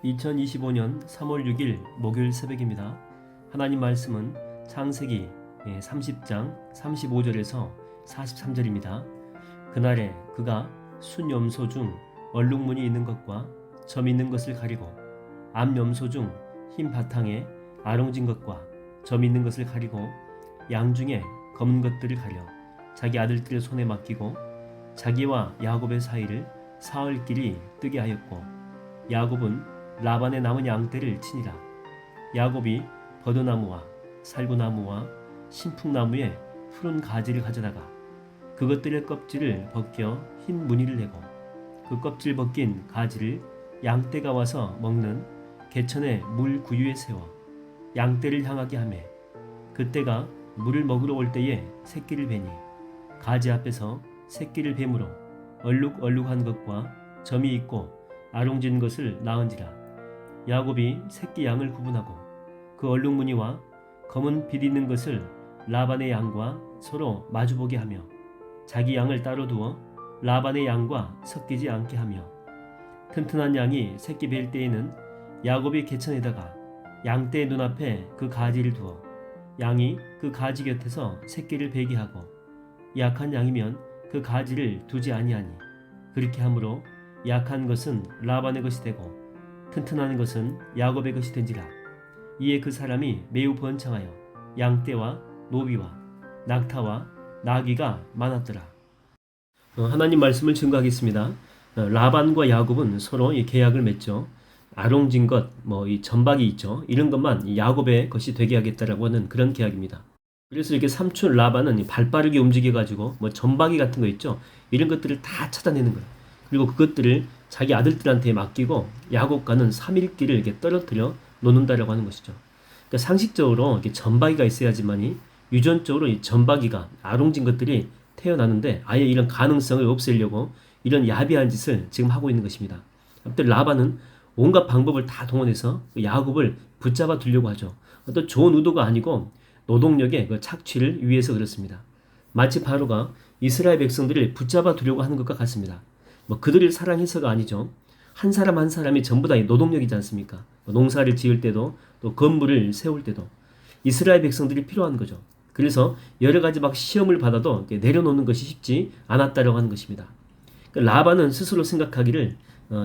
2025년 3월 6일 목요일 새벽입니다. 하나님 말씀은 창세기 30장 35절에서 43절입니다. 그날에 그가 순염소 중 얼룩무늬 있는 것과 점 있는 것을 가리고 암염소 중 흰 바탕에 아롱진 것과 점 있는 것을 가리고 양 중에 검은 것들을 가려 자기 아들들의 손에 맡기고 자기와 야곱의 사이를 사흘길이 뜨게 하였고 야곱은 라반의 남은 양떼를 치니라. 야곱이 버드나무와 살구나무와 신풍나무의 푸른 가지를 가져다가 그것들의 껍질을 벗겨 흰 무늬를 내고 그 껍질 벗긴 가지를 양떼가 와서 먹는 개천의 물 구유에 세워 양떼를 향하게 하매 그때가 물을 먹으러 올 때에 새끼를 베니 가지 앞에서 새끼를 뱀으로 얼룩얼룩한 것과 점이 있고 아롱진 것을 낳은지라. 야곱이 새끼 양을 구분하고 그 얼룩무늬와 검은 빛 있는 것을 라반의 양과 서로 마주보게 하며 자기 양을 따로 두어 라반의 양과 섞이지 않게 하며 튼튼한 양이 새끼 뵐 때에는 야곱이 개천에다가 양떼의 눈앞에 그 가지를 두어 양이 그 가지 곁에서 새끼를 베게 하고 약한 양이면 그 가지를 두지 아니하니 그렇게 함으로 약한 것은 라반의 것이 되고 튼튼한 것은 야곱의 것이 된지라. 이에 그 사람이 매우 번창하여 양떼와 노비와 낙타와 나귀가 많았더라. 하나님 말씀을 증거하겠습니다. 라반과 야곱은 서로 계약을 맺죠. 아롱진 것, 이 점박이 있죠. 이런 것만 야곱의 것이 되게 하겠다라고 하는 그런 계약입니다. 그래서 이렇게 삼촌 라반은 발빠르게 움직여가지고 점박이 같은 거 있죠. 이런 것들을 다 찾아내는 거예요. 그리고 그것들을 자기 아들들한테 맡기고 야곱과는 3일길을 이렇게 떨어뜨려 놓는다라고 하는 것이죠. 그러니까 상식적으로 이렇게 점박이가 있어야지만이 유전적으로 이 점박이가 아롱진 것들이 태어나는데 아예 이런 가능성을 없애려고 이런 야비한 짓을 지금 하고 있는 것입니다. 아무튼 라반은 온갖 방법을 다 동원해서 야곱을 붙잡아 두려고 하죠. 어떤 좋은 의도가 아니고 노동력의 그 착취를 위해서 그렇습니다. 마치 바로가 이스라엘 백성들을 붙잡아 두려고 하는 것과 같습니다. 그들을 사랑해서가 아니죠. 한 사람 한 사람이 전부 다 노동력이지 않습니까? 농사를 지을 때도 또 건물을 세울 때도 이스라엘 백성들이 필요한 거죠. 그래서 여러 가지 시험을 받아도 내려놓는 것이 쉽지 않았다라고 하는 것입니다. 라반은 스스로 생각하기를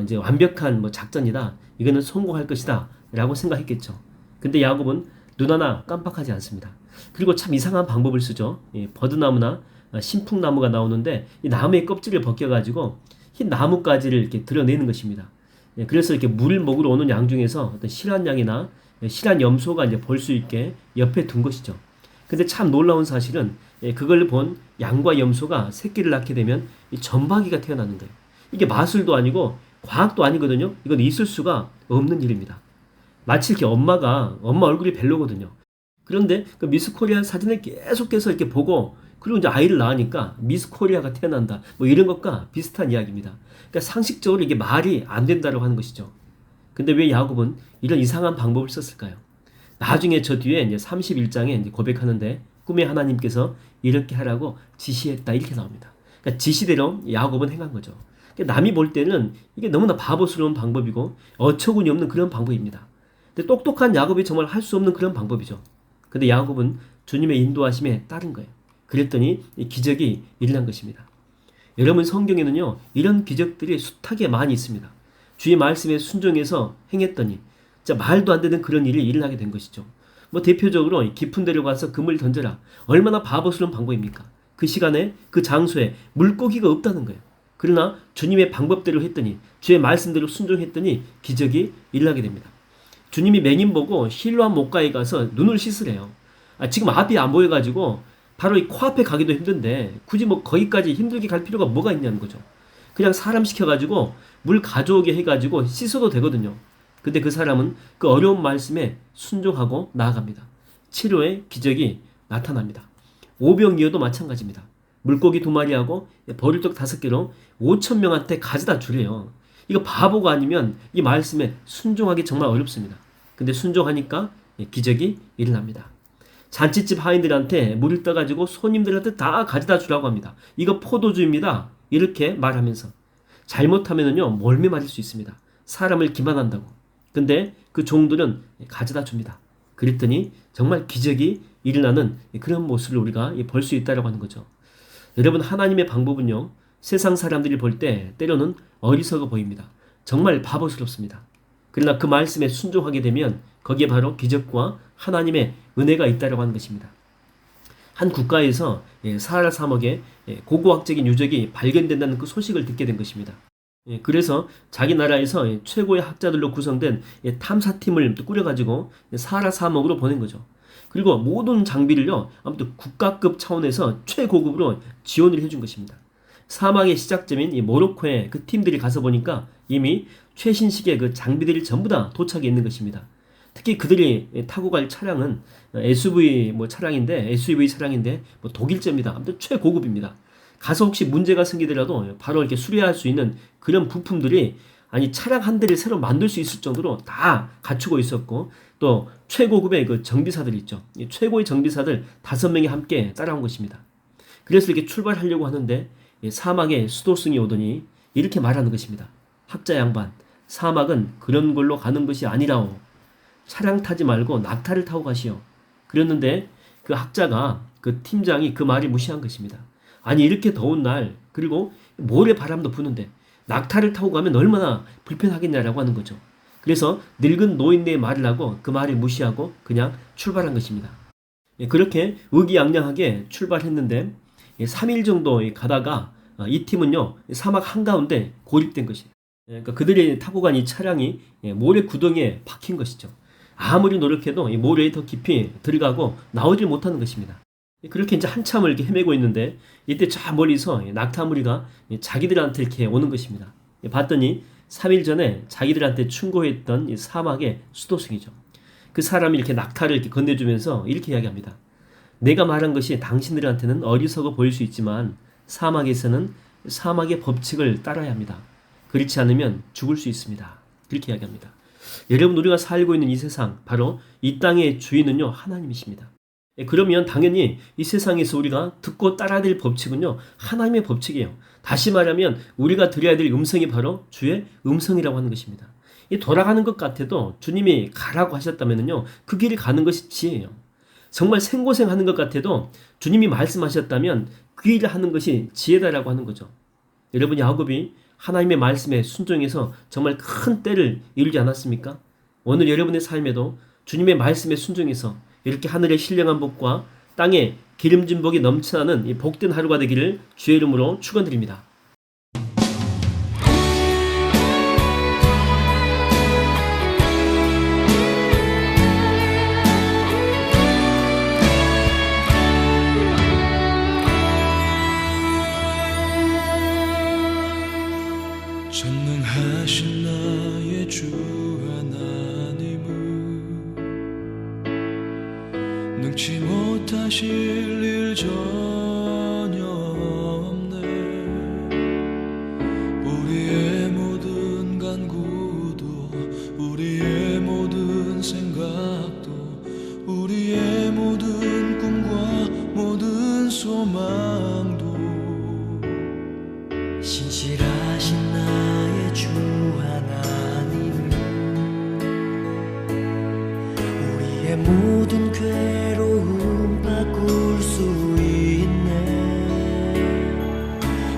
이제 완벽한 작전이다. 이거는 성공할 것이다. 라고 생각했겠죠. 근데 야곱은 눈 하나 깜빡하지 않습니다. 그리고 참 이상한 방법을 쓰죠. 버드나무나 신풍나무가 나오는데 이 나무의 껍질을 벗겨가지고 흰 나뭇가지를 이렇게 드러내는 것입니다. 그래서 이렇게 물을 먹으러 오는 양 중에서 어떤 실한 양이나 실한 염소가 이제 볼 수 있게 옆에 둔 것이죠. 근데 참 놀라운 사실은 그걸 본 양과 염소가 새끼를 낳게 되면 이 점박이가 태어나는 거예요. 이게 마술도 아니고 과학도 아니거든요. 이건 있을 수가 없는 일입니다. 마치 이렇게 엄마 얼굴이 벨로거든요. 그런데 그 미스 코리아 사진을 계속해서 이렇게 보고 그리고 이제 아이를 낳으니까 미스 코리아가 태어난다. 이런 것과 비슷한 이야기입니다. 그러니까 상식적으로 이게 말이 안 된다고 하는 것이죠. 근데 왜 야곱은 이런 이상한 방법을 썼을까요? 나중에 저 뒤에 이제 31장에 이제 고백하는데 꿈에 하나님께서 이렇게 하라고 지시했다 이렇게 나옵니다. 그러니까 지시대로 야곱은 행한 거죠. 남이 볼 때는 이게 너무나 바보스러운 방법이고 어처구니 없는 그런 방법입니다. 근데 똑똑한 야곱이 정말 할 수 없는 그런 방법이죠. 근데 야곱은 주님의 인도하심에 따른 거예요. 그랬더니 이 기적이 일어난 것입니다. 여러분 성경에는요 이런 기적들이 숱하게 많이 있습니다. 주의 말씀에 순종해서 행했더니 진짜 말도 안 되는 그런 일이 일어나게 된 것이죠. 대표적으로 깊은 데로 가서 금을 던져라. 얼마나 바보스러운 방법입니까? 그 시간에 그 장소에 물고기가 없다는 거예요. 그러나 주님의 방법대로 했더니 주의 말씀대로 순종했더니 기적이 일어나게 됩니다. 주님이 맹인 보고 실로암 목가에 가서 눈을 씻으래요. 지금 앞이 안 보여가지고 바로 이 코앞에 가기도 힘든데 굳이 거기까지 힘들게 갈 필요가 뭐가 있냐는 거죠. 그냥 사람 시켜가지고 물 가져오게 해가지고 씻어도 되거든요. 근데 그 사람은 그 어려운 말씀에 순종하고 나아갑니다. 치료의 기적이 나타납니다. 오병이어도 마찬가지입니다. 물고기 2마리하고 버릴떡 5개로 5,000명한테 가져다 주래요. 이거 바보가 아니면 이 말씀에 순종하기 정말 어렵습니다. 근데 순종하니까 기적이 일어납니다. 잔치집 하인들한테 물을 떠가지고 손님들한테 다 가져다 주라고 합니다. 이거 포도주입니다. 이렇게 말하면서 잘못하면요 몰매 맞을 수 있습니다. 사람을 기만한다고. 근데 그 종들은 가져다 줍니다. 그랬더니 정말 기적이 일어나는 그런 모습을 우리가 볼 수 있다고 하는 거죠. 여러분, 하나님의 방법은요, 세상 사람들이 볼 때 때로는 어리석어 보입니다. 정말 바보스럽습니다. 그러나 그 말씀에 순종하게 되면 거기에 바로 기적과 하나님의 은혜가 있다고 하는 것입니다. 한 국가에서 사하라 사막에 고고학적인 유적이 발견된다는 그 소식을 듣게 된 것입니다. 그래서 자기 나라에서 최고의 학자들로 구성된 탐사팀을 꾸려가지고 사하라 사막으로 보낸 거죠. 그리고 모든 장비를요, 아무튼 국가급 차원에서 최고급으로 지원을 해준 것입니다. 사막의 시작점인 이 모로코에 그 팀들이 가서 보니까 이미 최신식의 그 장비들이 전부 다 도착해 있는 것입니다. 특히 그들이 타고 갈 차량은 SUV 차량인데 뭐 독일제입니다. 아무튼 최고급입니다. 가서 혹시 문제가 생기더라도 바로 이렇게 수리할 수 있는 그런 부품들이 차량 한 대를 새로 만들 수 있을 정도로 다 갖추고 있었고, 또 최고급의 그 정비사들 있죠. 최고의 정비사들 5명이 함께 따라온 것입니다. 그래서 이렇게 출발하려고 하는데 사막에 수도승이 오더니 이렇게 말하는 것입니다. 학자 양반, 사막은 그런 걸로 가는 것이 아니라오. 차량 타지 말고 낙타를 타고 가시오. 그랬는데 그 학자가, 그 팀장이 그 말을 무시한 것입니다. 아니, 이렇게 더운 날, 그리고 모래 바람도 부는데 낙타를 타고 가면 얼마나 불편하겠냐라고 하는 거죠. 그래서 늙은 노인네의 말을 하고 그 말을 무시하고 그냥 출발한 것입니다. 그렇게 의기양양하게 출발했는데 3일 정도 가다가 이 팀은요, 사막 한가운데 고립된 것이에요. 그러니까 그들이 타고 간 이 차량이 모래 구덩이에 박힌 것이죠. 아무리 노력해도 이 모래에 더 깊이 들어가고 나오질 못하는 것입니다. 그렇게 이제 한참을 이렇게 헤매고 있는데 이때 저 멀리서 낙타 무리가 자기들한테 이렇게 오는 것입니다. 봤더니 3일 전에 자기들한테 충고했던 이 사막의 수도승이죠. 그 사람이 이렇게 낙타를 이렇게 건네주면서 이렇게 이야기합니다. 내가 말한 것이 당신들한테는 어리석어 보일 수 있지만 사막에서는 사막의 법칙을 따라야 합니다. 그렇지 않으면 죽을 수 있습니다. 그렇게 이야기합니다. 여러분, 우리가 살고 있는 이 세상, 바로 이 땅의 주인은요, 하나님이십니다. 그러면 당연히 이 세상에서 우리가 듣고 따라야 될 법칙은요, 하나님의 법칙이에요. 다시 말하면 우리가 들어야 될 음성이 바로 주의 음성이라고 하는 것입니다. 이 돌아가는 것 같아도 주님이 가라고 하셨다면요, 그 길을 가는 것이 지혜예요. 정말 생고생하는 것 같아도 주님이 말씀하셨다면 그 일을 하는 것이 지혜다라고 하는 거죠. 여러분, 야곱이 하나님의 말씀에 순종해서 정말 큰 때를 이루지 않았습니까? 오늘 여러분의 삶에도 주님의 말씀에 순종해서 이렇게 하늘의 신령한 복과 땅에 기름진 복이 넘쳐나는 이 복된 하루가 되기를 주의 이름으로 축원드립니다. 전능하신 나의 주 하나님은 능치 못하실 일 전혀 없네. 우리의 모든 간구도, 우리의 모든 생각도, 우리의 모든 꿈과 모든 소망도 신실하신 나의 주 하나님은 우리의 모든 괴로움 바꿀 수 있네.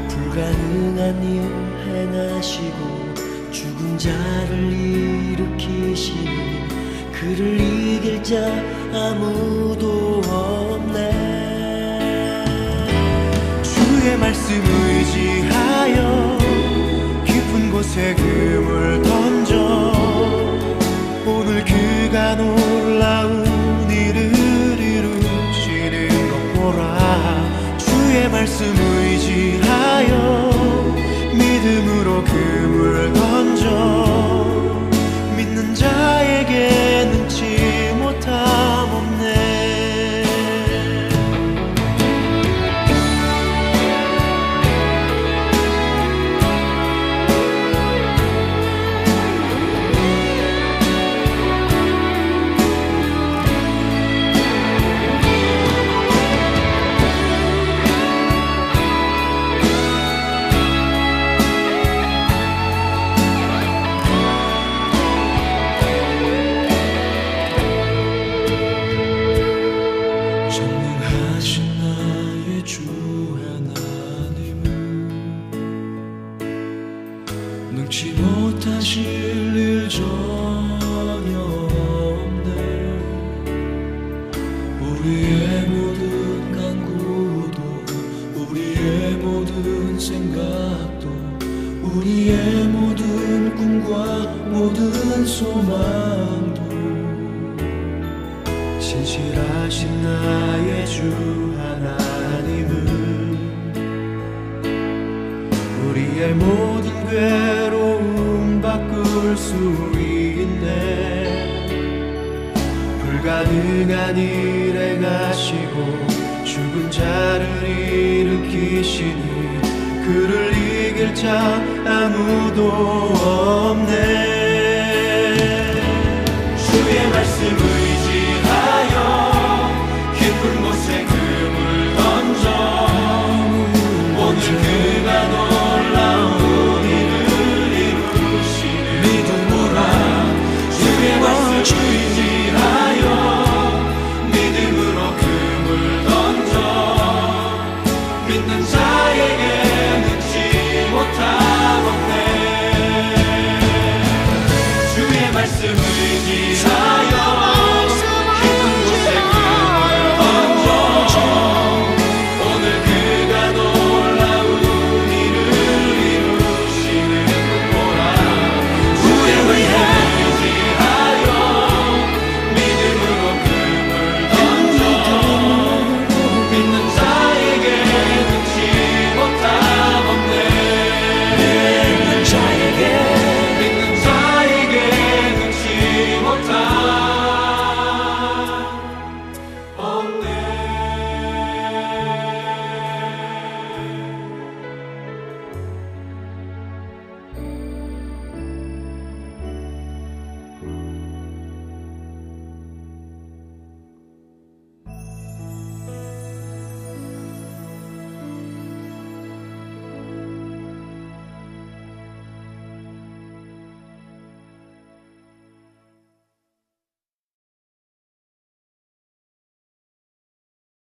불가능한 일 행하시고 죽은 자를 일으키시니 그를 이길 자 아무도 없네. 주의 말씀 의지하여 깊은 곳에 금을 던져 오늘 그가 놀라운 일을 이루시는 것 보라. 주의 말씀 의지하여 믿음으로 금을 던져 믿는 자에게 능치 못함 없네. 전혀 없네. 우리의 모든 간구도 우리의 모든 생각도 우리의 모든 꿈과 모든 소망도 신실하신 나의 주 하나님은 우리의 모든 괴로움 바꿀 수 있네. 불가능한 일 행하시고 죽은 자를 일으키시니 그를 이길 자 아무도 없네. 주의 말씀 의지하여 깊은 곳에 금을 던져 오늘 그가 놀라운 일을 이루시는 믿음으로 주의 말씀 의지하여 믿음으로 금을 던져 믿는 자에게 능치 못함 없네. 주의 말씀 의지하여